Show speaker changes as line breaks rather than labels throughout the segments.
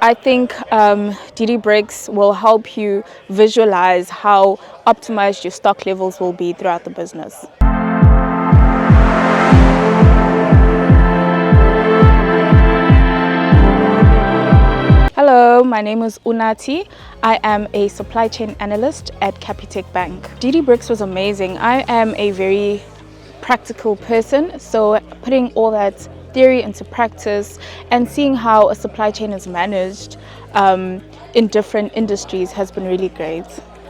I think DDBrix will help you visualize how optimized your stock levels will be throughout the business. Hello, my name is Unathi. I am a supply chain analyst at Capitec Bank. DDBrix was amazing. I am a very practical person, so putting all that theory into practice and seeing how a supply chain is managed in different industries has been really great.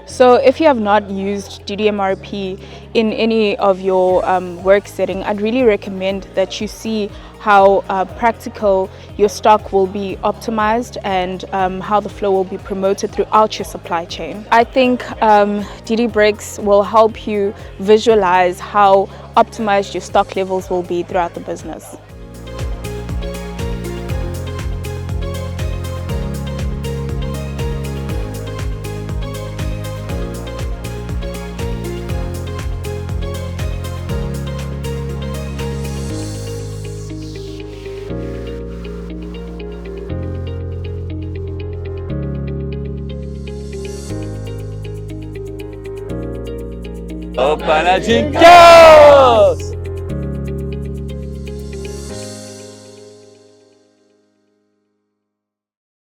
So if you have not used DDMRP in any of your work setting, I'd really recommend that you see how practical your stock will be optimized and how the flow will be promoted throughout your supply chain. I think DDBrix will help you visualize how optimized your stock levels will be throughout the business.
Open a